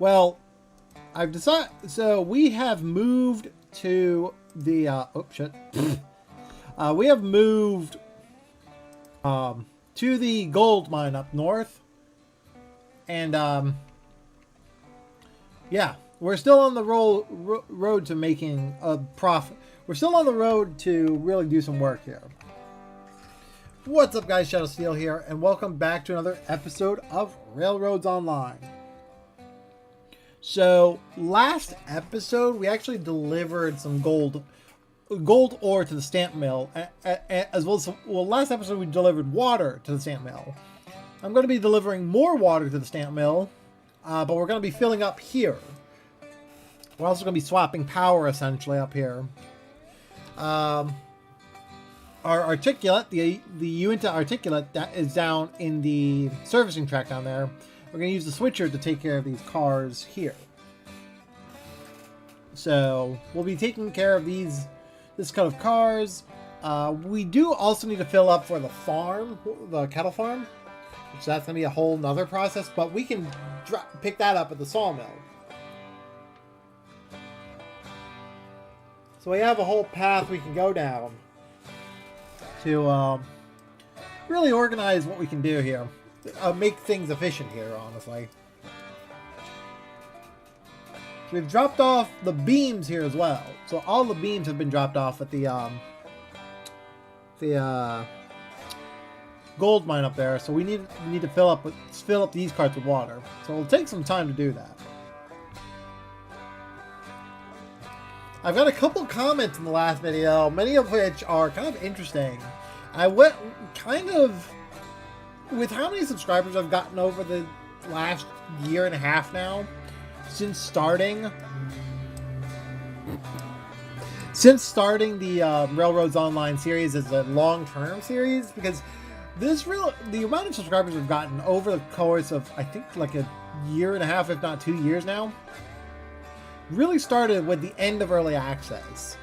Well, I've decided. So we have moved to the. Oh shit. We have moved to the gold mine up north, and yeah, we're still on the road to making a profit. We're still on the road to really do some work here. What's up, guys? Shadow Steel here, and welcome back to another episode of Railroads Online. So, last episode, we actually delivered some gold ore to the stamp mill, as well as, last episode we delivered water to the stamp mill. I'm going to be delivering more water to the stamp mill, but we're going to be filling up here. We're also going to be swapping power, essentially, up here. Our articulate, the Uinta articulate, that is down in the servicing track down there. We're going to use the switcher to take care of these cars here. So we'll be taking care of this kind of cars. We do also need to fill up for the farm, the cattle farm, which that's going to be a whole nother process, but we can pick that up at the sawmill. So we have a whole path we can go down to really organize what we can do here. Make things efficient here, honestly. So we've dropped off the beams here as well. So all the beams have been dropped off at the gold mine up there. So we need to fill up these carts with water. So it'll take some time to do that. I've got a couple comments in the last video, many of which are kind of interesting. I went kind of with how many subscribers I've gotten over the last year and a half now, since starting the Railroads Online series as a long-term series, because the amount of subscribers we've gotten over the course of, I think, like a year and a half, if not 2 years now, really started with the end of early access.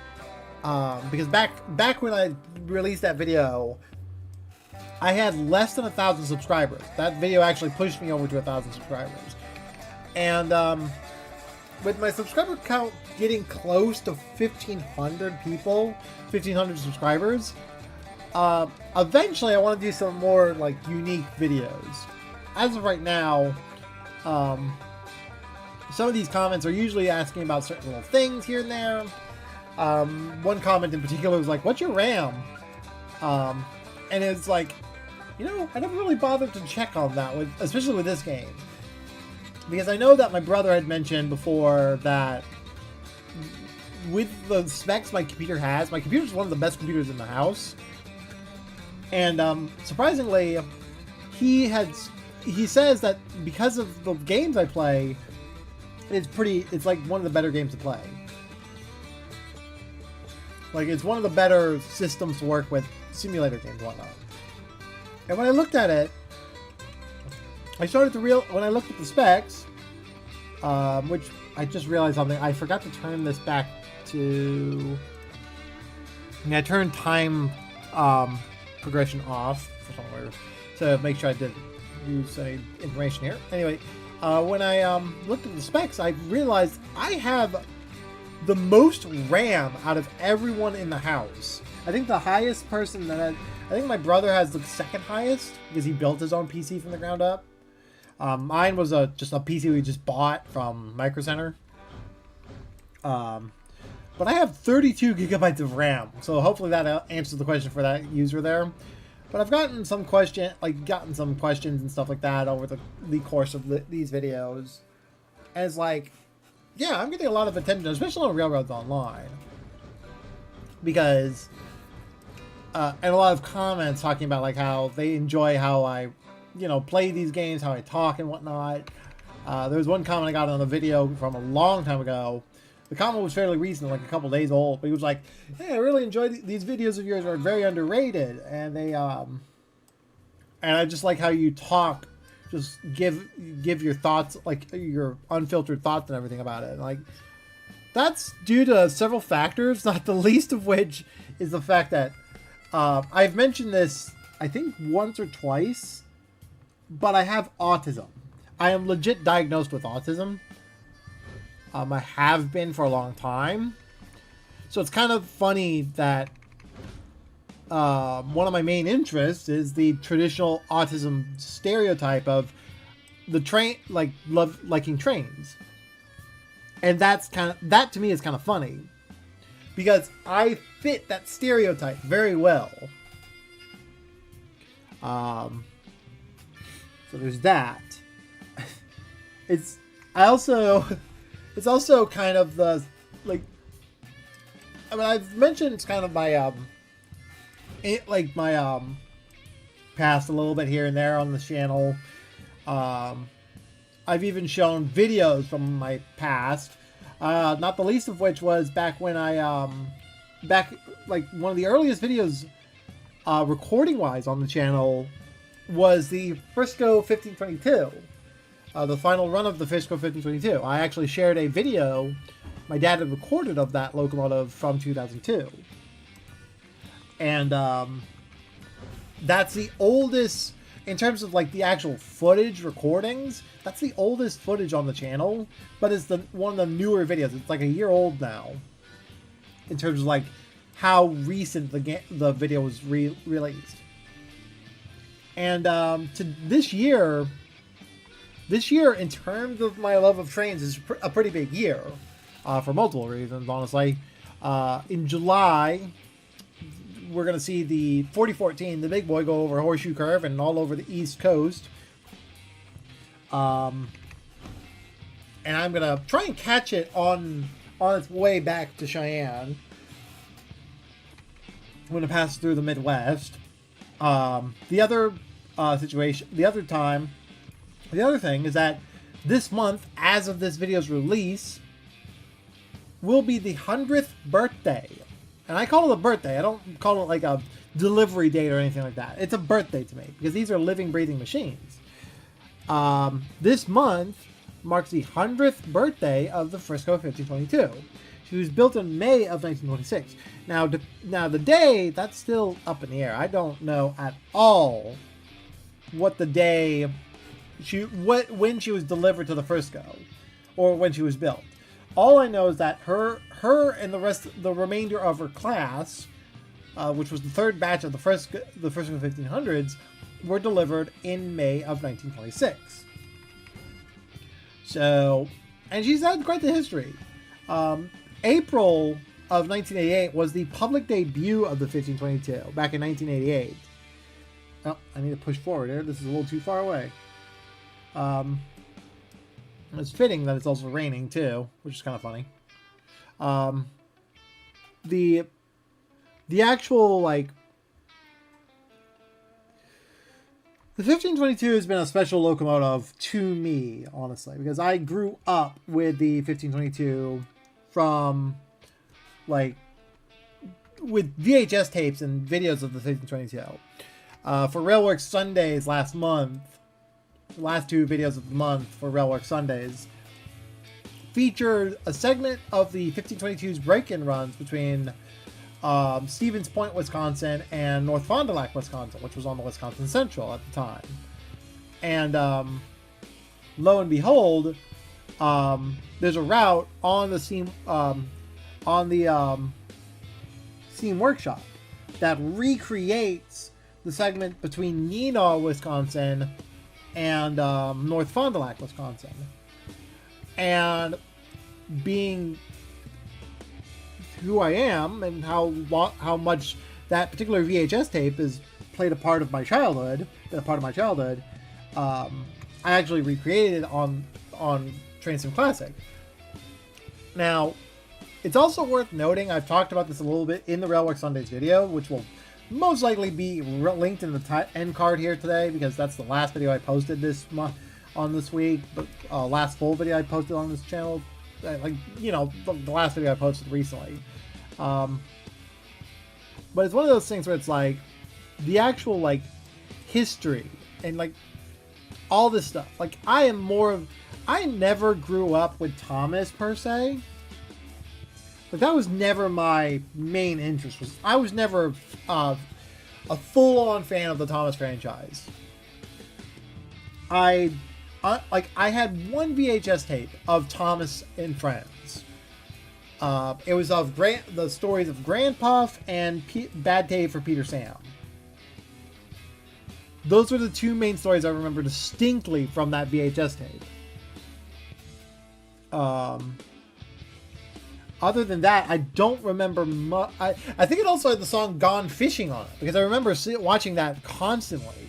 Because back when I released that video, I had less than 1,000 subscribers. That video actually pushed me over to 1,000 subscribers. And with my subscriber count getting close to 1,500 people, 1,500 subscribers, eventually I want to do some more like unique videos. As of right now, some of these comments are usually asking about certain little things here and there. One comment in particular was like, "What's your RAM?" And it's like, you know, I never really bothered to check on that, especially with this game. Because I know that my brother had mentioned before that with the specs my computer has, my computer is one of the best computers in the house. And surprisingly, he says that because of the games I play, it's like one of the better games to play. Like, it's one of the better systems to work with, simulator games and whatnot. And when I looked at it, when I looked at the specs, which I just realized something, I forgot to turn this back to, I turned time progression off for somewhere to make sure I didn't use any information here. Anyway, when I looked at the specs, I realized I have the most RAM out of everyone in the house. I think the highest person I think my brother has the second highest because he built his own PC from the ground up. Mine was just a PC we just bought from Micro Center. But I have 32 gigabytes of RAM, so hopefully that answers the question for that user there. But I've gotten some questions and stuff like that over the course of these videos. And it's like, yeah, I'm getting a lot of attention, especially on Railroads Online. Because, and a lot of comments talking about like how they enjoy how I, play these games, how I talk and whatnot. There was one comment I got on the video from a long time ago. The comment was fairly recent, like a couple days old, but he was like, "Hey, I really enjoy these videos of yours, are very underrated, and they and I just like how you talk, just give your thoughts, like your unfiltered thoughts and everything about it." And like, that's due to several factors, not the least of which is the fact that I've mentioned this, I think, once or twice, but I have autism. I am legit diagnosed with autism. I have been for a long time. So it's kind of funny that one of my main interests is the traditional autism stereotype of the train, like liking trains, and that to me is kind of funny because I fit that stereotype very well. So there's that. It's also kind of the, like, I mean, I've mentioned it's kind of my past a little bit here and there on the channel. I've even shown videos from my past, not the least of which was back when one of the earliest videos, recording wise on the channel, was the Frisco 1522, the final run of the Frisco 1522. I actually shared a video my dad had recorded of that locomotive from 2002. And that's the oldest, in terms of like the actual footage recordings, that's the oldest footage on the channel, but it's one of the newer videos. It's like a year old now, in terms of like how recent the video was released. And to this year, in terms of my love of trains, is a pretty big year, for multiple reasons, honestly. In July, we're going to see the 4014, the big boy, go over Horseshoe Curve and all over the East Coast. And I'm going to try and catch it on its way back to Cheyenne when it passes through the Midwest. The other thing is that this month, as of this video's release, will be the 100th birthday. And I call it a birthday. I don't call it like a delivery date or anything like that. It's a birthday to me, because these are living, breathing machines. This month marks the 100th birthday of the Frisco 1522. She was built in May of 1926. Now the day, that's still up in the air. I don't know at all what the day when she was delivered to the Frisco, or when she was built. All I know is that her and the remainder of her class, which was the third batch of the Frisco 1500s, were delivered in May of 1926. So, and she's had quite the history. April of 1988 was the public debut of the 1522, back in 1988. Oh, I need to push forward here. This is a little too far away. It's fitting that it's also raining too, which is kind of funny. The actual, like, the 1522 has been a special locomotive to me, honestly, because I grew up with the 1522 from, like, with VHS tapes and videos of the 1522. For Railworks Sundays last month, the last two videos of the month for Railworks Sundays featured a segment of the 1522's break-in runs between Stevens Point, Wisconsin, and North Fond du Lac, Wisconsin, which was on the Wisconsin Central at the time. And lo and behold, there's a route on the Steam Workshop that recreates the segment between Neenah, Wisconsin, and North Fond du Lac, Wisconsin. And being who I am and how much that particular VHS tape has played a part of my childhood, I actually recreated it on Train Sim Classic. Now, it's also worth noting, I've talked about this a little bit in the Railworks Sundays video, which will most likely be linked in the end card here today, because that's the last video I posted this month on this week, but last full video I posted on this channel, like, you know, the last video I posted recently. But it's one of those things where it's like the actual, like, history and, like, all this stuff. Like, I never grew up with Thomas per se. Like, that was never my main interest. I was never a full-on fan of the Thomas franchise. I like I had one VHS tape of Thomas and Friends. It was of the stories of Grandpuff and Bad Day for Peter Sam. Those were the two main stories I remember distinctly from that VHS tape. Other than that, I don't remember much. I think it also had the song Gone Fishing on it, because I remember watching that constantly.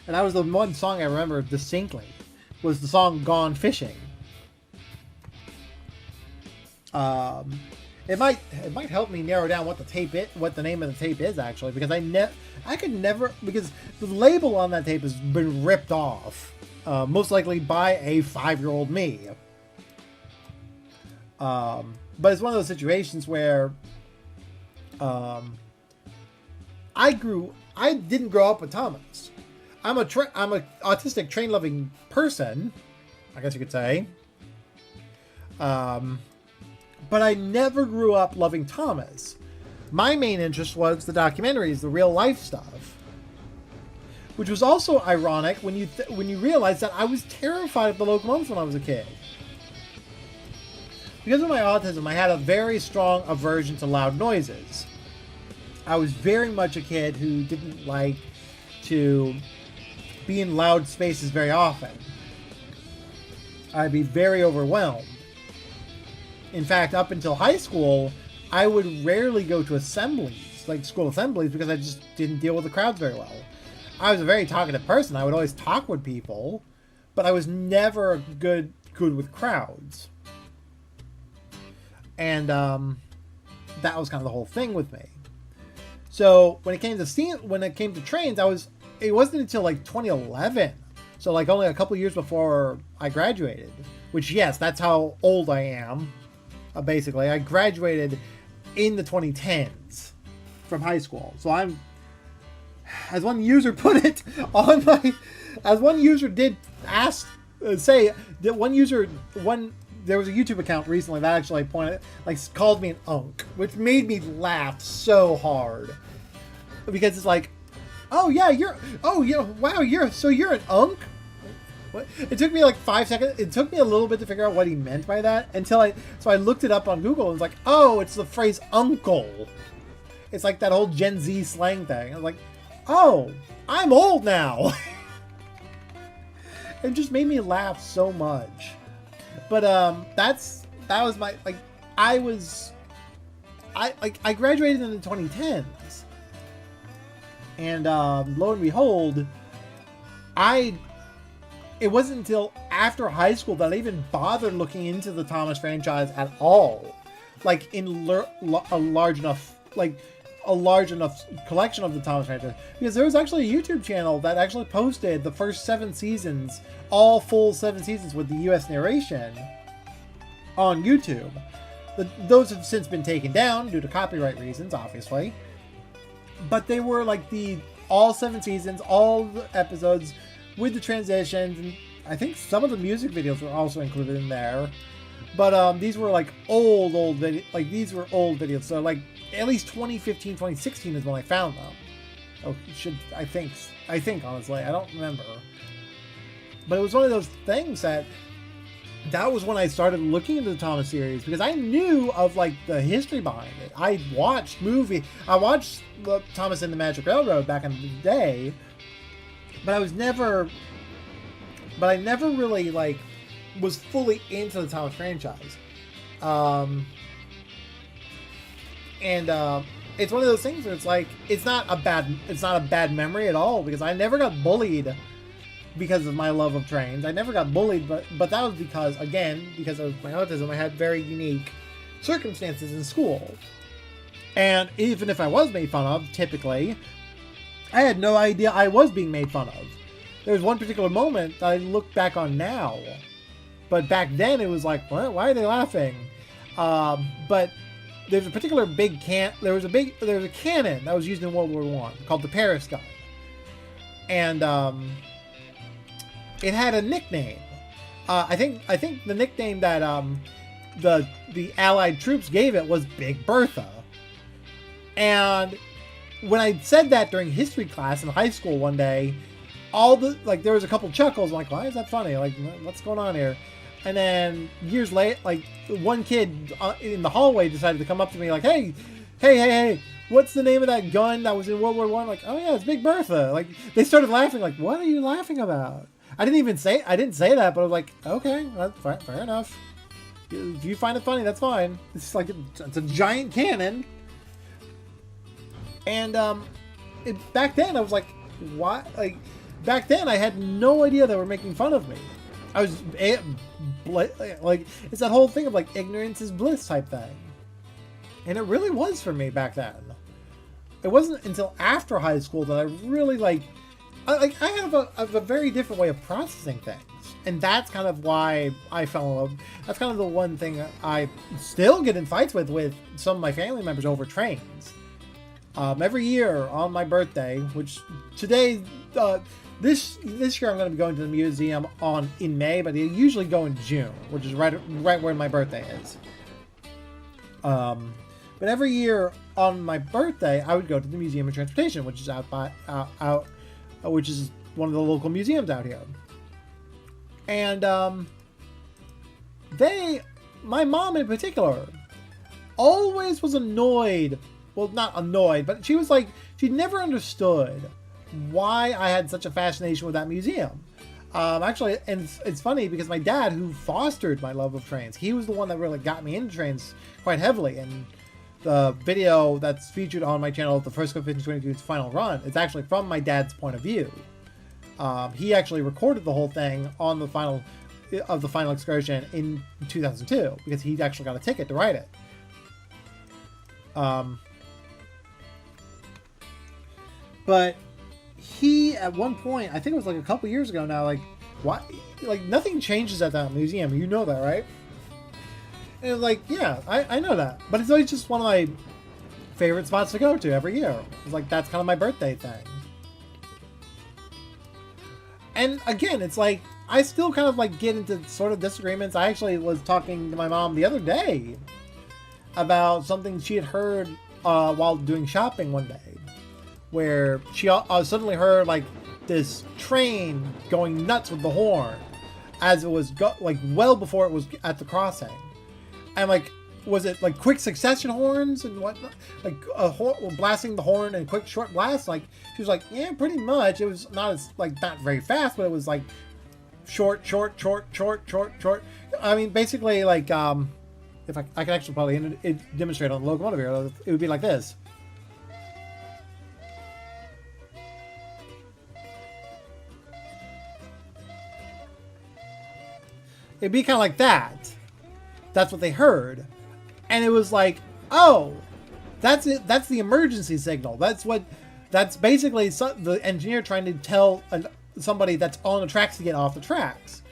And that was the one song I remember distinctly, was the song Gone Fishing. It might help me narrow down what the name of the tape is, actually, because I could never, because the label on that tape has been ripped off, most likely by a 5-year-old me. But it's one of those situations where I didn't grow up with Thomas. I'm a autistic train loving person, I guess you could say. But I never grew up loving Thomas. My main interest was the documentaries, the real life stuff, which was also ironic when you realize that I was terrified of the locomotives when I was a kid. Because of my autism, I had a very strong aversion to loud noises. I was very much a kid who didn't like to be in loud spaces very often. I'd be very overwhelmed. In fact, up until high school, I would rarely go to assemblies, like school assemblies, because I just didn't deal with the crowds very well. I was a very talkative person. I would always talk with people, but I was never good with crowds. And that was kind of the whole thing with me. So when it came to trains, it wasn't until like 2011, so like only a couple years before I graduated. Which, yes, that's how old I am. Basically, I graduated in the 2010s from high school. So I'm, as one user put it as one user did say that there was a YouTube account recently that actually called me an unk, which made me laugh so hard, because it's like, wow, you're an unk. What? It took me like 5 seconds. It took me a little bit to figure out what he meant by that so I looked it up on Google and was like, oh, it's the phrase uncle. It's like that whole Gen Z slang thing. I was like, oh, I'm old now. It just made me laugh so much. But that was my, like, I graduated in the 2010s. And lo and behold, it wasn't until after high school that I even bothered looking into the Thomas franchise at all. Like, in a large enough collection of the Thomas franchise. Because there was actually a YouTube channel that actually posted the first 7 seasons, all full 7 seasons with the US narration on YouTube. Those have since been taken down due to copyright reasons, obviously. But they were like all 7 seasons, all the episodes, with the transitions, and I think some of the music videos were also included in there. But these were like old videos. Like, these were old videos. So like at least 2015, 2016 is when I found them. Oh, I think honestly, I don't remember. But it was one of those things that was when I started looking into the Thomas series, because I knew of like the history behind it. I watched the Thomas and the Magic Railroad back in the day. But I never really like was fully into the Thomas franchise. It's one of those things where it's like, it's not a bad memory at all, because I never got bullied because of my love of trains. I never got bullied, but that was because of my autism. I had very unique circumstances in school. And even if I was made fun of, typically, I had no idea I was being made fun of. There was one particular moment that I look back on now, but back then it was like, what? Why are they laughing? But there's a particular there was a cannon that was used in World War I called the Paris gun, and it had a nickname. I think the nickname that the Allied troops gave it was Big Bertha, and when I said that during history class in high school one day, all the, like, there was a couple chuckles. I'm like, why is that funny? Like, what's going on here? And then years later, like, one kid in the hallway decided to come up to me like, hey, what's the name of that gun that was in World War I? Like, oh yeah, it's Big Bertha. Like, they started laughing. Like, what are you laughing about? I didn't say that, but I was like, okay, fair enough. If you find it funny, that's fine. It's like, it's a giant cannon. And back then I was like, what? Like, back then I had no idea they were making fun of me. I was like, it's that whole thing of like ignorance is bliss type thing. And it really was for me back then. It wasn't until after high school that I really I have a very different way of processing things. And that's kind of why I fell in love. That's kind of the one thing I still get in fights with some of my family members over trains. Every year on my birthday, which today, this year I'm going to be going to the museum in May, but they usually go in June, which is right where my birthday is. But every year on my birthday, I would go to the Museum of Transportation, which is which is one of the local museums out here. And my mom in particular, always was annoyed. Well, not annoyed, but she was like, she never understood why I had such a fascination with that museum. Actually, and it's funny because my dad, who fostered my love of trains, he was the one that really got me into trains quite heavily. And the video that's featured on my channel, the First Coefficient 22's final run, it's actually from my dad's point of view. He actually recorded the whole thing on the final excursion in 2002 because he actually got a ticket to ride it. But he, at one point, I think it was like a couple years ago now, like, why? Like, nothing changes at that museum. You know that, right? And like, yeah, I know that. But it's always just one of my favorite spots to go to every year. It's like, that's kind of my birthday thing. And again, it's like, I still kind of like get into sort of disagreements. I actually was talking to my mom the other day about something she had heard while doing shopping one day, where she suddenly heard like this train going nuts with the horn as it was well before it was at the crossing. And like, was it like quick succession horns and whatnot? Like blasting the horn in quick short blasts? Like, she was like, yeah, pretty much. It was not very fast, but it was like short. I mean, basically like, if I could actually probably demonstrate on the locomotive here, it would be like this. It'd be kind of like that. That's what they heard. And it was like, oh, that's it. That's the emergency signal. That's basically the engineer trying to tell somebody that's on the tracks to get off the tracks.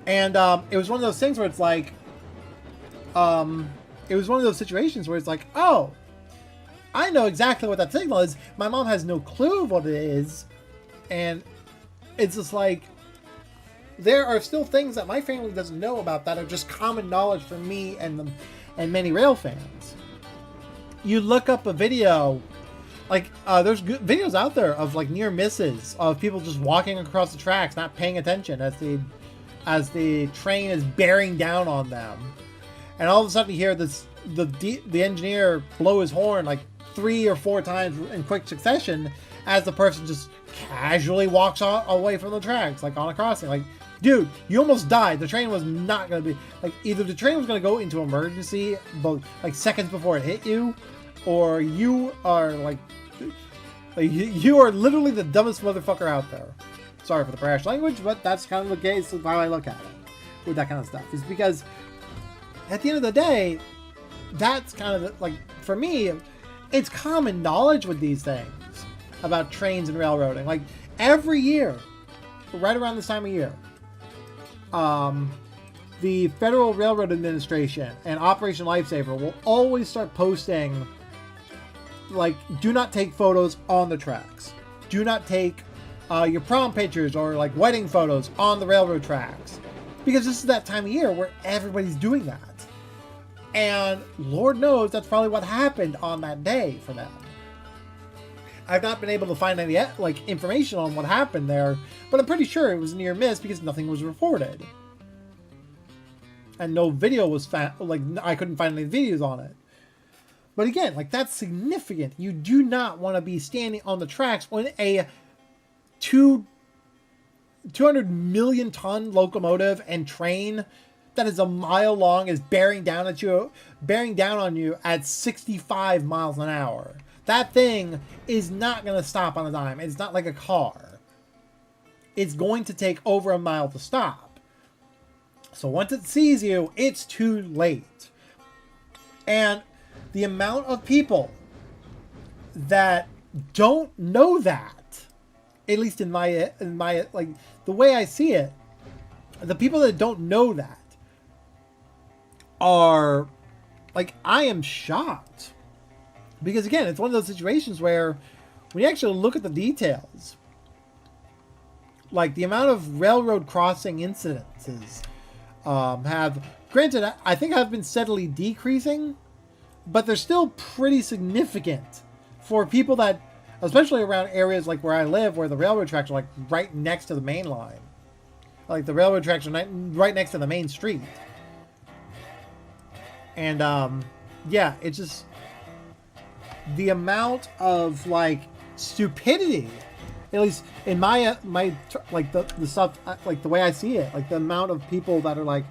And it was one of those things where it's like, it was one of those situations where it's like, oh, I know exactly what that signal is. My mom has no clue what it is. And it's just like, there are still things that my family doesn't know about that are just common knowledge for me and many rail fans. You look up a video, like there's videos out there of like near misses of people just walking across the tracks, not paying attention as the train is bearing down on them, and all of a sudden you hear the engineer blow his horn like 3 or 4 times in quick succession as the person just casually walks away from the tracks, like on a crossing. Like, dude, you almost died. The train was not going to be, like, either the train was going to go into emergency, like, seconds before it hit you, or you are, like you are literally the dumbest motherfucker out there. Sorry for the brash language, but that's kind of the case of how I look at it with that kind of stuff. Is because, at the end of the day, that's kind of, like, for me, it's common knowledge with these things about trains and railroading. Like, every year, right around this time of year, the Federal Railroad Administration and Operation Lifesaver will always start posting, like, do not take photos on the tracks. Do not take your prom pictures or, like, wedding photos on the railroad tracks. Because this is that time of year where everybody's doing that. And Lord knows that's probably what happened on that day for them. I've not been able to find any like information on what happened there, but I'm pretty sure it was a near miss because nothing was reported. And no video was like I couldn't find any videos on it. But again, like that's significant. You do not want to be standing on the tracks when a 200 million ton locomotive and train that is a mile long is bearing down on you at 65 miles an hour. That thing is not going to stop on a dime. It's not like a car. It's going to take over a mile to stop. So once it sees you, it's too late. And the amount of people that don't know that, at least in my like the way I see it, the people that don't know that are like, I am shocked. Because again, it's one of those situations where when you actually look at the details, like the amount of railroad crossing incidences have, granted, I think have been steadily decreasing, but they're still pretty significant for people that, especially around areas like where I live, where the railroad tracks are like right next to the main line. Like the railroad tracks are right next to the main street. And yeah, it's just the amount of like stupidity, at least in my like the stuff, like the way I see it, like the amount of people that are like,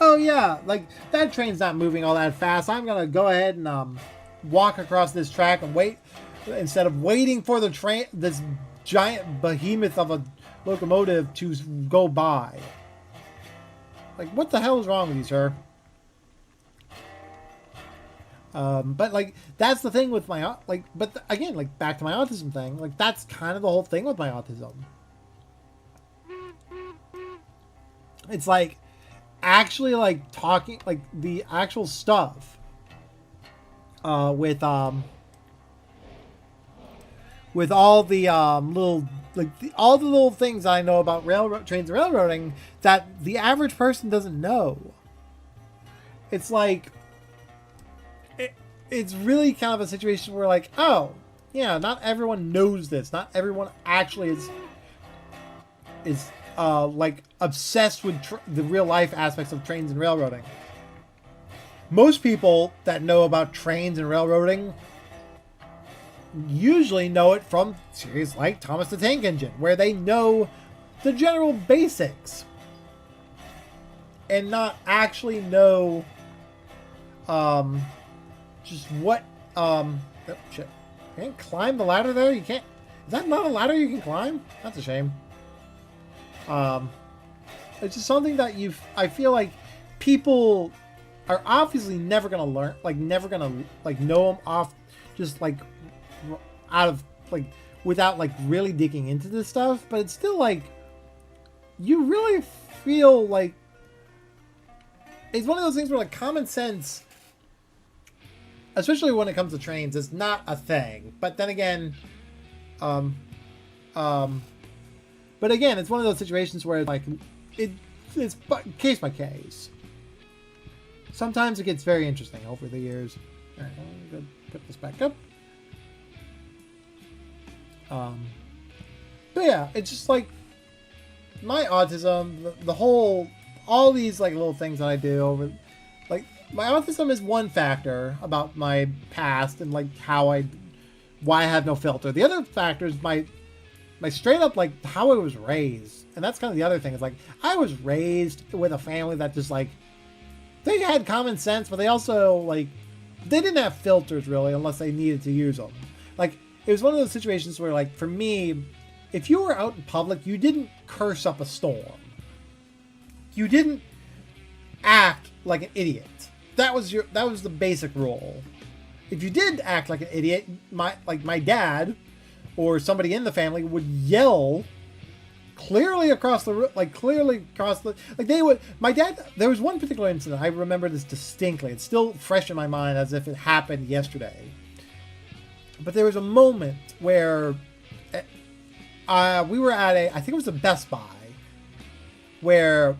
oh yeah, like that train's not moving all that fast, I'm gonna go ahead and walk across this track and wait, instead of waiting for the train, this giant behemoth of a locomotive to go by. Like, what the hell is wrong with you, sir? But like, that's the thing with my, like, but again, like back to my autism thing, like that's kind of the whole thing with my autism. It's like actually like talking, like the actual stuff, with all the, little, like all the little things I know about trains and railroading that the average person doesn't know. It's like, it's really kind of a situation where like, oh, yeah, not everyone knows this. Not everyone actually is like obsessed with the real life aspects of trains and railroading. Most people that know about trains and railroading usually know it from series like Thomas the Tank Engine, where they know the general basics and not actually know just what oh shit. You can't climb the ladder there? You can't. Is that not a ladder you can climb? That's a shame. It's just something that I feel like people are obviously never gonna learn, like never gonna like know them off, just like out of like without like really digging into this stuff. But it's still like you really feel like it's one of those things where like common sense, especially when it comes to trains, is not a thing. But then again, but again, it's one of those situations where like it's case by case. Sometimes it gets very interesting over the years. All right, I'm gonna put this back up. But yeah, it's just like my autism, the whole, all these like little things that I do over, like my autism is one factor about my past and like why I have no filter. The other factor is my straight up like how I was raised. And that's kind of the other thing. Is like I was raised with a family that just like, they had common sense, but they also like, they didn't have filters really unless they needed to use them. Like it was one of those situations where like, for me, if you were out in public, you didn't curse up a storm. You didn't act like an idiot. That was the basic rule. If you did act like an idiot, my dad or somebody in the family would yell clearly across the, they would, my dad, there was one particular incident, I remember this distinctly. It's still fresh in my mind as if it happened yesterday. But there was a moment where we were at I think it was a Best Buy, where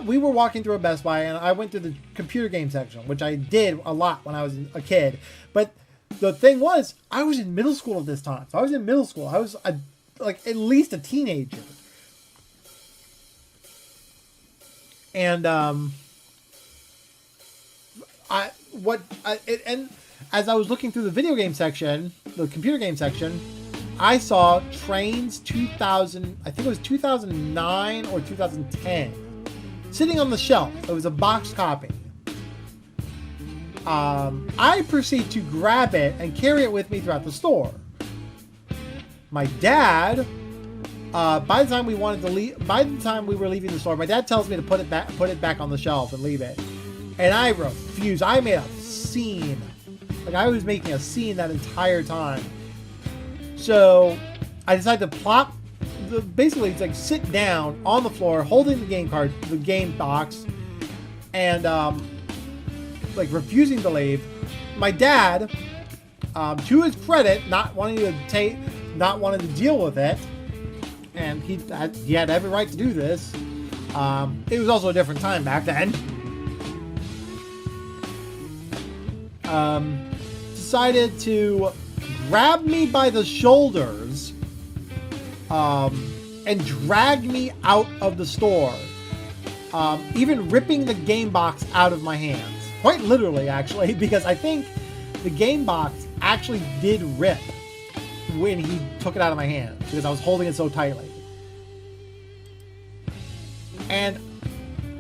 we were walking through a Best Buy and I went to the computer game section, which I did a lot when I was a kid. But the thing was, I was in middle school at this time. So I was in middle school. I was like at least a teenager. And and as I was looking through the video game section, the computer game section, I saw Trains 2000, I think it was 2009 or 2010, sitting on the shelf. It was a boxed copy. I proceed to grab it and carry it with me throughout the store. My dad, by the time we were leaving the store, my dad tells me to put it back on the shelf and leave it. And I refused. I made a scene. Like, I was making a scene that entire time. So I decided to plop, basically it's like sit down on the floor, holding the game box, and like refusing to leave. My dad, to his credit, not wanting to deal with it, and he had every right to do this. It was also a different time back then. Decided to grab me by the shoulders and drag me out of the store, even ripping the game box out of my hands. Quite literally, actually, because I think the game box actually did rip when he took it out of my hand, because I was holding it so tightly. And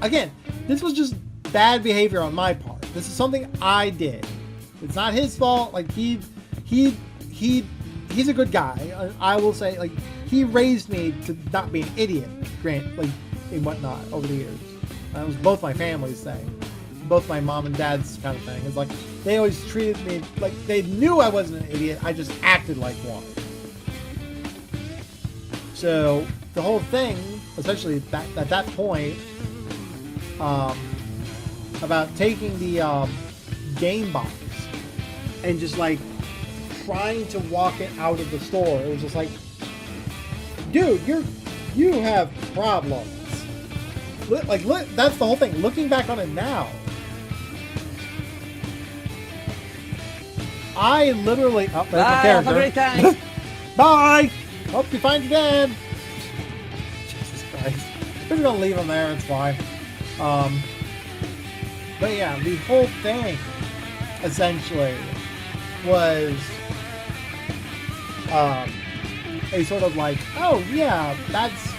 again, this was just bad behavior on my part. This is something I did. It's not his fault. Like, he's a good guy. I will say, like, he raised me to not be an idiot, and whatnot over the years. That was both my family's thing. Both my mom and dad's kind of thing. It's like, they always treated me like they knew I wasn't an idiot. I just acted like one. So the whole thing, especially at that point, about taking the game box and just like trying to walk it out of the store. It was just like, dude, you have problems. Like, that's the whole thing. Looking back on it now, I literally... Oh, there's my character. Have a great time. Bye! Hope you find your dad. Jesus Christ. We're just gonna leave him there, it's fine. But yeah, the whole thing, essentially, was a sort of like, oh yeah, that's...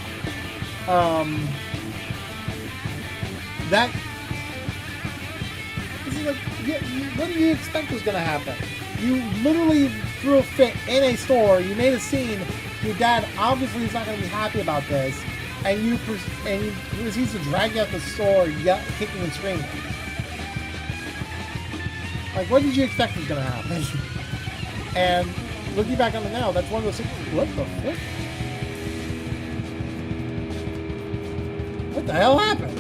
This is like, what do you expect was gonna happen? You literally threw a fit in a store. You made a scene. Your dad obviously is not going to be happy about this, and he proceeds to drag you out the store, kicking and screaming. Like, what did you expect was going to happen? And looking back on it now, that's one of those things. What the fuck? What the hell happened?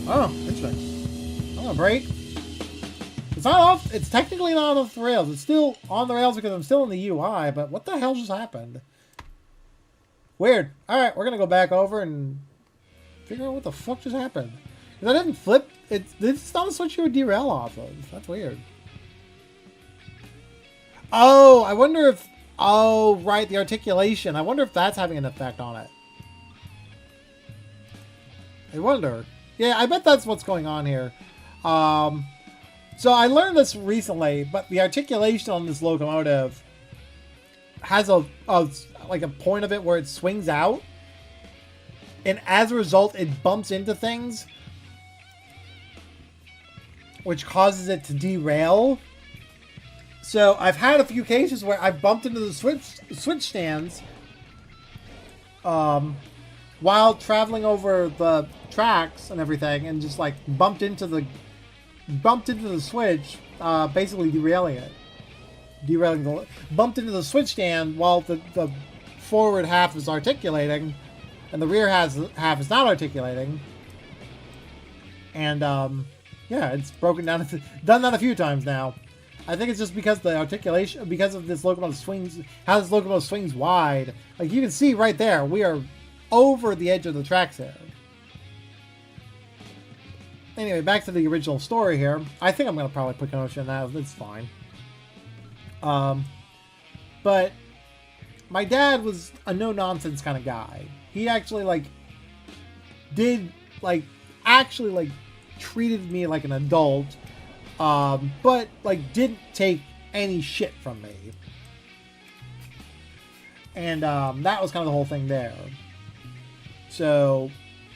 Oh, interesting. I'm gonna break. It's technically not off the rails. It's still on the rails because I'm still in the UI, but what the hell just happened? Weird. Alright, we're gonna go back over and figure out what the fuck just happened. Because I didn't flip. It's not a switch you would derail off of. That's weird. Oh, I wonder if... Oh, right, the articulation. I wonder if that's having an effect on it. I wonder. Yeah, I bet that's what's going on here. So I learned this recently, but the articulation on this locomotive has a point of it where it swings out, and as a result, it bumps into things, which causes it to derail. So I've had a few cases where I've bumped into the switch stands while traveling over the tracks and everything, and just like bumped into the switch, basically derailing it. Bumped into the switch stand while the forward half is articulating, and the rear half is not articulating. And yeah, it's broken down. Done that a few times now. I think it's just because the articulation, because of this locomotive swings, how this locomotive swings wide. Like you can see right there, we are over the edge of the tracks here. anyway, back to the original story here. I think I'm going to probably put Kenosha in that. It's fine. But my dad was a no-nonsense kind of guy. He actually, like, treated me like an adult, but, like, didn't take any shit from me. And, that was kind of the whole thing there. So,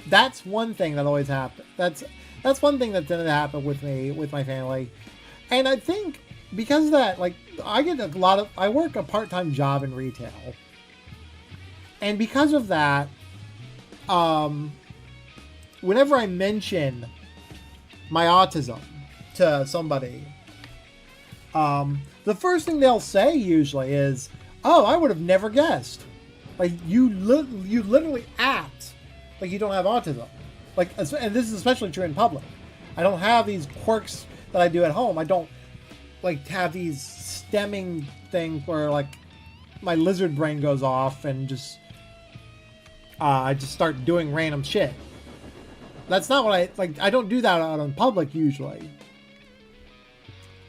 that's one thing that always happened. That's one thing that didn't happen with me, with my family. And I think because of that, like, I work a part-time job in retail. And because of that, whenever I mention my autism to somebody, the first thing they'll say usually is, "Oh, I would have never guessed. Like, you literally act like you don't have autism." Like, and this is especially true in public. I don't have these quirks that I do at home. I don't, like, have these stemming things where, like, my lizard brain goes off and just, I just start doing random shit. That's not what I don't do that out in public usually.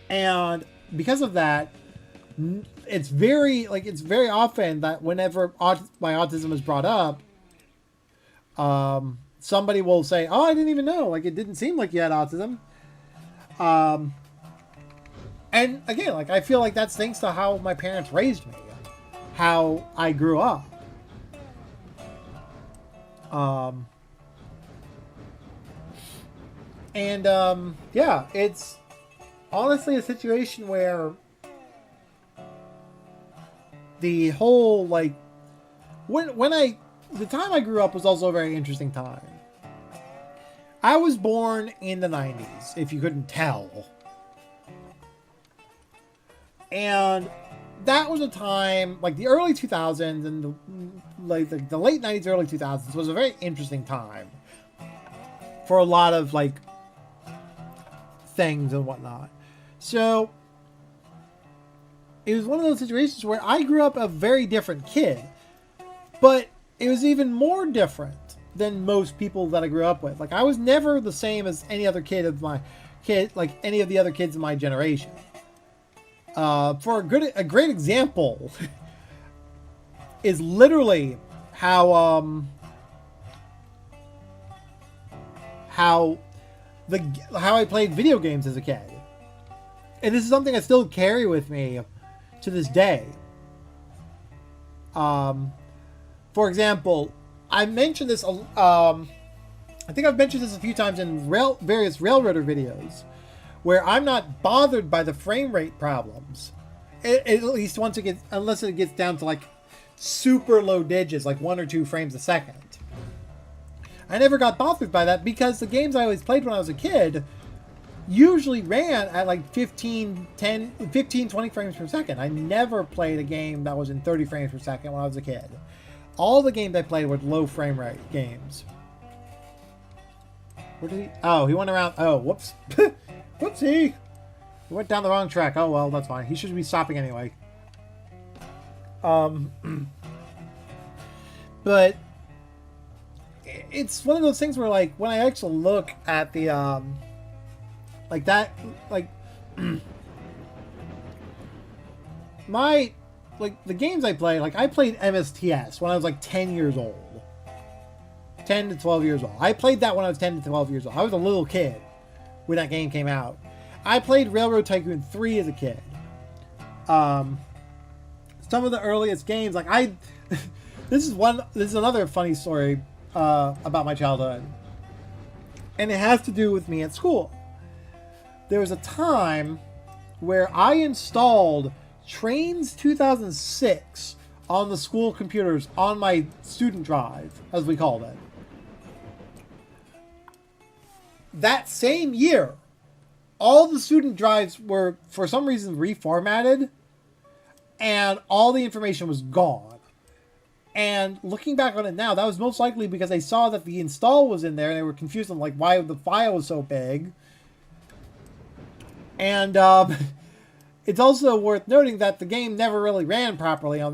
And because of that, it's very often that whenever my autism is brought up, somebody will say, "Oh, I didn't even know. Like, it didn't seem like you had autism." And again, like, I feel like that's thanks to how my parents raised me, how I grew up. Yeah, it's honestly a situation where the whole, like, the time I grew up was also a very interesting time. I was born in the 90s, if you couldn't tell. And that was a time, like, the early 2000s and the late 90s, early 2000s was a very interesting time for a lot of, like, things and whatnot. So it was one of those situations where I grew up a very different kid, but it was even more different than most people that I grew up with. Like, I was never the same as any other kid of any of the other kids in my generation. For a great example is literally how I played video games as a kid. And this is something I still carry with me to this day. For example, I mentioned this, I think I've mentioned this a few times in various Railroader videos, where I'm not bothered by the frame rate problems. At least unless it gets down to, like, super low digits, like 1 or 2 frames a second. I never got bothered by that because the games I always played when I was a kid usually ran at like 15, 20 frames per second. I never played a game that was in 30 frames per second when I was a kid. All the games I played were low frame rate games. Where did he? Oh, he went around. Oh, whoops. Whoopsie. He went down the wrong track. Oh, well, that's fine. He should be stopping anyway. But it's one of those things where, like, when I actually look at the, like that, like, the games I play, like, I played MSTS when I was, like, 10 years old. 10 to 12 years old. I played that when I was 10 to 12 years old. I was a little kid when that game came out. I played Railroad Tycoon 3 as a kid. Some of the earliest games, like, this is another funny story about my childhood. And it has to do with me at school. There was a time where I installed Trains 2006 on the school computers on my student drive, as we called it. That same year, all the student drives were, for some reason, reformatted, and all the information was gone. And looking back on it now, that was most likely because they saw that the install was in there, and they were confused on, like, why the file was so big. And it's also worth noting that the game never really ran properly on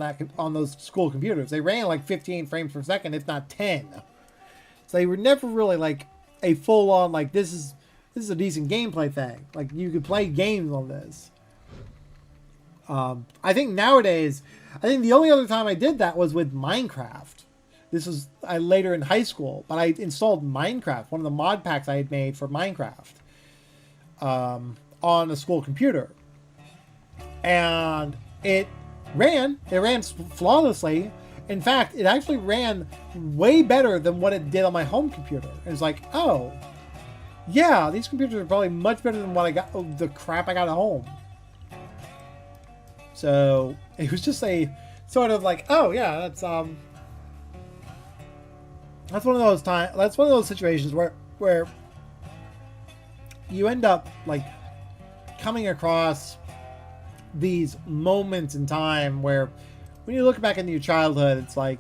those school computers. They ran like 15 frames per second, if not 10. So they were never really like a full-on, like, this is this is a decent gameplay thing. Like, you could play games on this. I think nowadays, I think the only other time I did that was with Minecraft. This was later in high school, but I installed Minecraft, one of the mod packs I had made for Minecraft, on a school computer. And it ran flawlessly. In fact, it actually ran way better than what it did on my home computer. It was like, oh, yeah, these computers are probably much better than what I got, the crap I got at home. So it was just a sort of like, oh yeah, that's one of those that's one of those situations where you end up like coming across these moments in time where when you look back into your childhood, it's like,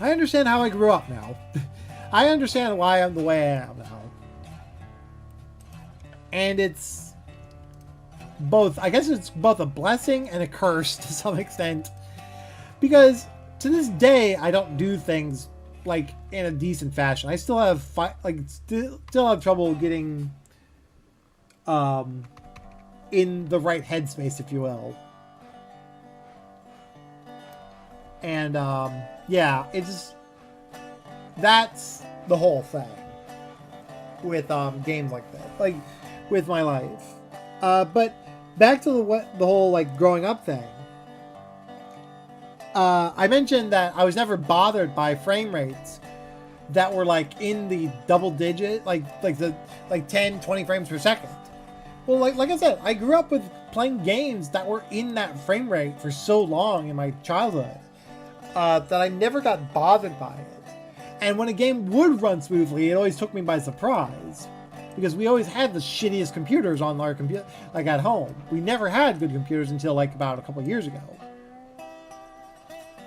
I understand how I grew up now. I understand why I'm the way I am now. And it's both, I guess it's both a blessing and a curse to some extent. Because to this day, I don't do things like in a decent fashion. I still have still have trouble getting in the right headspace, if you will. And yeah, it's that's the whole thing with games like that, like with my life. But back to the whole like growing up thing. I mentioned that I was never bothered by frame rates that were like in the double digit, like 10, 20 frames per second. Well, like I said, I grew up with playing games that were in that frame rate for so long in my childhood that I never got bothered by it. And when a game would run smoothly, it always took me by surprise. Because we always had the shittiest computers on our computer, like at home. We never had good computers until like about a couple years ago.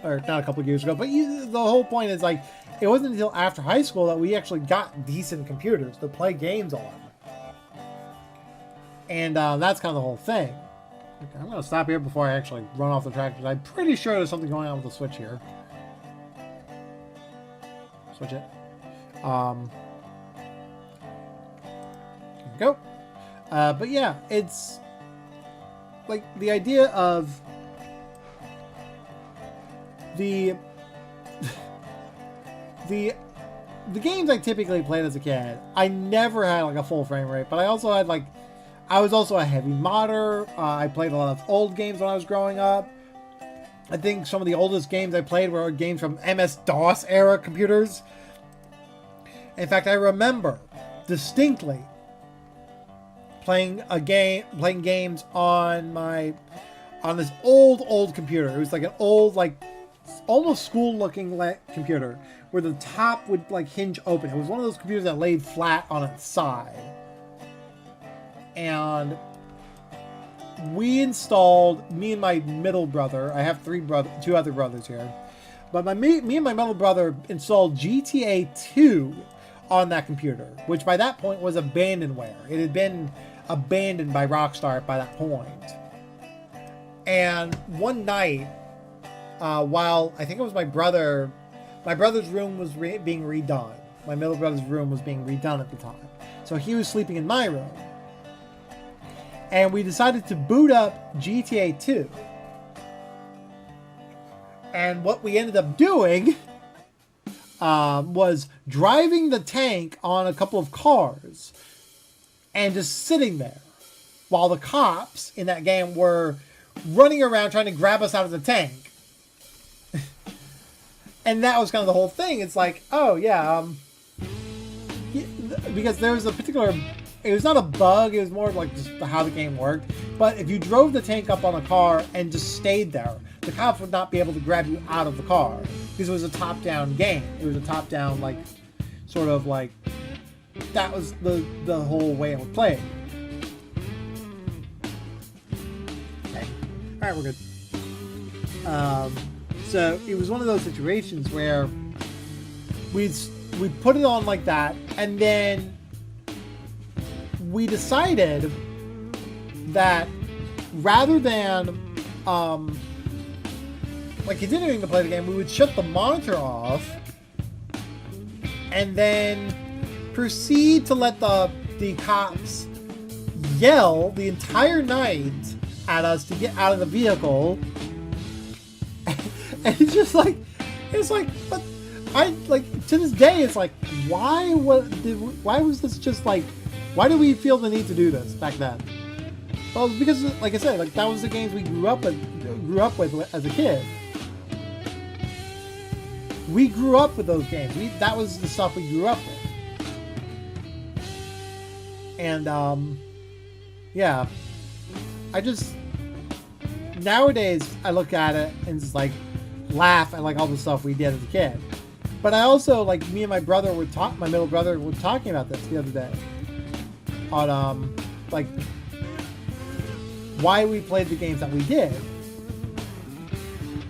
Or not a couple years ago, but the whole point is like, it wasn't until after high school that we actually got decent computers to play games on. And that's kind of the whole thing. Okay, I'm going to stop here before I actually run off the track, because I'm pretty sure there's something going on with the switch here. Switch it. Here we go. But yeah, it's like the idea of the games I typically played as a kid. I never had like a full frame rate, but I also had like, I was also a heavy modder. I played a lot of old games when I was growing up. I think some of the oldest games I played were games from MS-DOS era computers. In fact, I remember distinctly playing games on this old computer. It was like an old, like almost school-looking computer where the top would like hinge open. It was one of those computers that laid flat on its side. And we installed, me and my middle brother, I have two other brothers here, but me and my middle brother installed GTA 2 on that computer, which by that point was abandonware. It had been abandoned by Rockstar by that point. And one night, while I think it was my brother's room was being redone. My middle brother's room was being redone at the time. So he was sleeping in my room. And we decided to boot up GTA 2. And what we ended up doing was driving the tank on a couple of cars and just sitting there while the cops in that game were running around trying to grab us out of the tank. And that was kind of the whole thing. It's like, oh yeah, because there was a particular, it was not a bug, it was more of like just how the game worked. But if you drove the tank up on a car and just stayed there, the cops would not be able to grab you out of the car. Because it was a top-down game. It was a top-down, like, sort of like, that was the whole way it would play. Okay. Alright, we're good. So it was one of those situations where we put it on like that, and then we decided that rather than like continuing to play the game, we would shut the monitor off and then proceed to let the the cops yell the entire night at us to get out of the vehicle. And it's just like, but I, like, to this day, it's like, why was this just like, why do we feel the need to do this back then? Well, because, like I said, like, that was the games we grew up with as a kid. We grew up with those games. That was the stuff we grew up with. And, yeah. Nowadays, I look at it and just, like, laugh at, like, all the stuff we did as a kid. But I also, like, me and my middle brother were talking about this the other day. On, like, why we played the games that we did.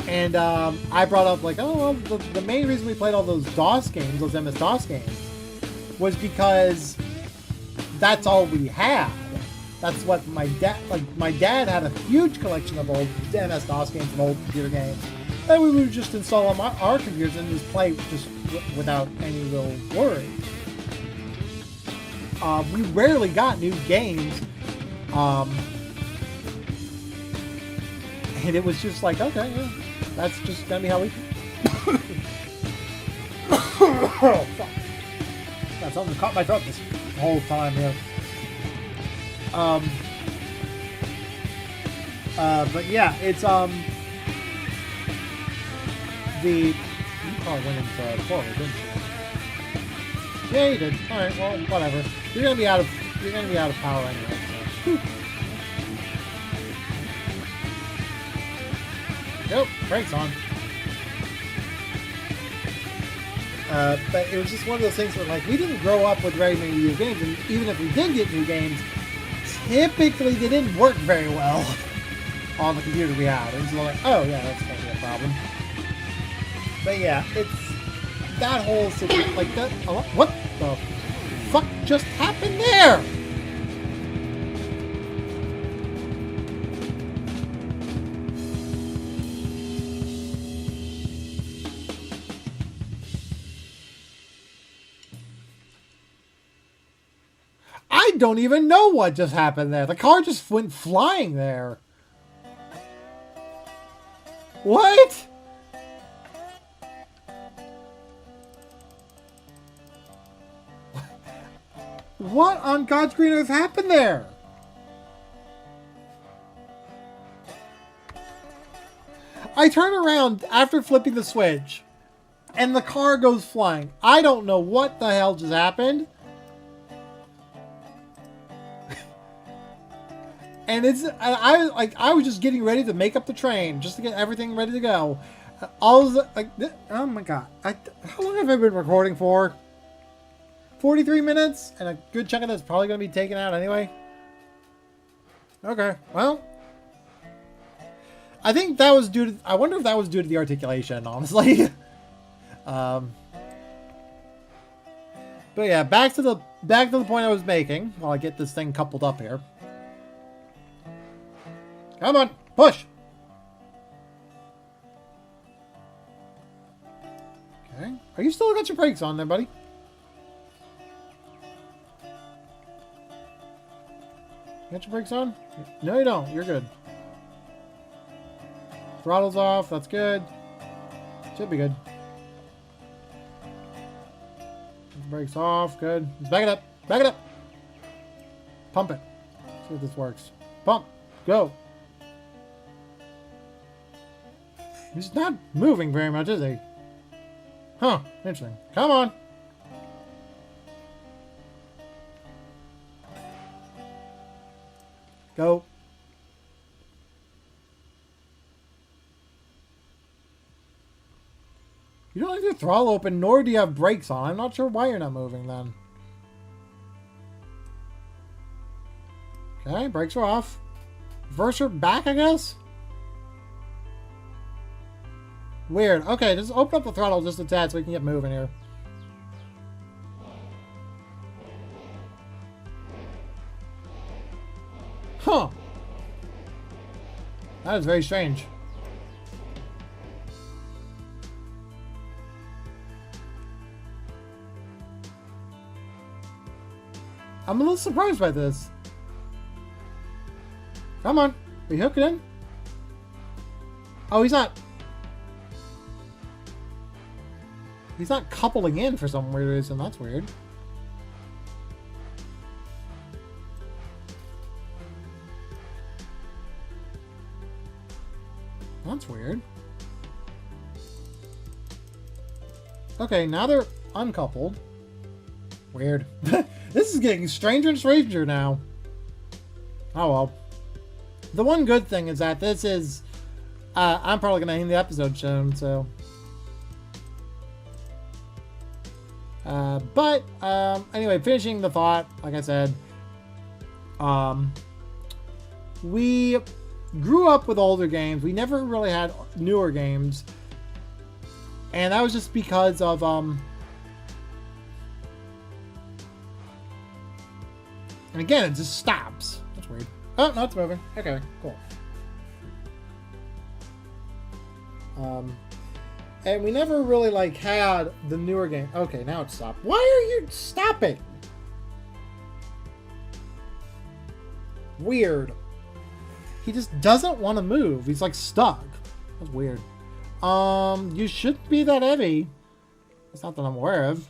And I brought up, like, oh, well, the main reason we played all those DOS games, those MS-DOS games, was because that's all we had. That's what my dad had a huge collection of old MS-DOS games and old computer games. And we would just install on our computers and just play just without any real worry. We rarely got new games. And it was just like, okay, yeah, that's just gonna be how we... Oh, fuck. Got something caught my throat this whole time here. But yeah, it's, you probably went into forward, didn't you? Yeah, you did. Alright, well, whatever. You're gonna be out of power anyway, so. Nope, brakes on. But it was just one of those things where, like, we didn't grow up with very many new games, and even if we did get new games, typically they didn't work very well on the computer we had. And so like, oh yeah, that's gonna be a problem. But yeah, it's that whole situation, like that. What the fuck just happened there? I don't even know what just happened there. The car just went flying there. What? What on God's green earth happened there? I turn around after flipping the switch, and the car goes flying. I don't know what the hell just happened. And I was just getting ready to make up the train, just to get everything ready to go. Oh my god. How long have I been recording for? 43 minutes? And a good chunk of that's probably going to be taken out anyway. Okay, well. I think that was due to... I wonder if that was due to the articulation, honestly. But yeah, back to the point I was making while I get this thing coupled up here. Come on, push. Okay. Are you still got your brakes on there, buddy? Got your brakes on? No, you don't. You're good. Throttle's off. That's good. Should be good. Brakes off. Good. Just back it up. Back it up. Pump it. See if this works. Pump. Go. He's not moving very much, is he? Huh. Interesting. Come on. Go. You don't have your throttle open, nor do you have brakes on. I'm not sure why you're not moving then. Okay, brakes are off. Reverser back, I guess? Weird. Okay, just open up the throttle just a tad so we can get moving here. Huh. That is very strange. I'm a little surprised by this. Come on. Are you hooking in? Oh, he's not. He's not coupling in for some weird reason. That's weird. That's weird. Okay, now they're uncoupled. Weird. This is getting stranger and stranger now. Oh well. The one good thing is that this is... I'm probably going to end the episode soon, so... anyway, finishing the thought, like I said, we grew up with older games. We never really had newer games. And that was just because of, and again, it just stops. That's weird. Oh, no, it's moving. Okay, cool. And we never really, like, had the newer game. Okay, now it stopped. Why are you stopping? Weird. He just doesn't want to move. He's, like, stuck. That's weird. You shouldn't be that heavy. It's not that I'm aware of.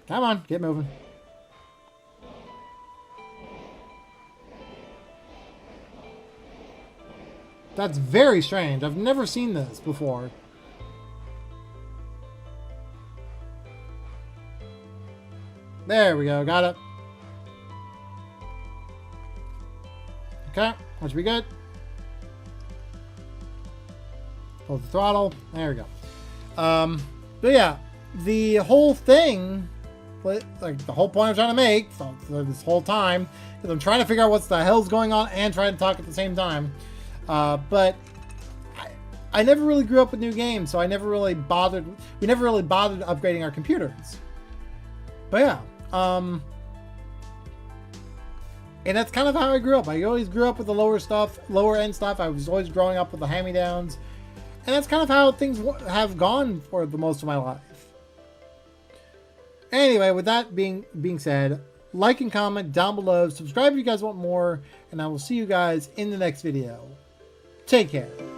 Come on, get moving. That's very strange. I've never seen this before. There we go. Got it. Okay. That should be good. Hold the throttle. There we go. But yeah, the whole thing, like the whole point I'm trying to make for this whole time, is I'm trying to figure out what the hell's going on and trying to talk at the same time. But I never really grew up with new games, so I never really bothered. We never really bothered upgrading our computers. But yeah, and that's kind of how I grew up. I always grew up with the lower end stuff. I was always growing up with the hand-me-downs, and that's kind of how things have gone for the most of my life. Anyway, with that being said, like and comment down below, subscribe if you guys want more, and I will see you guys in the next video. Take care.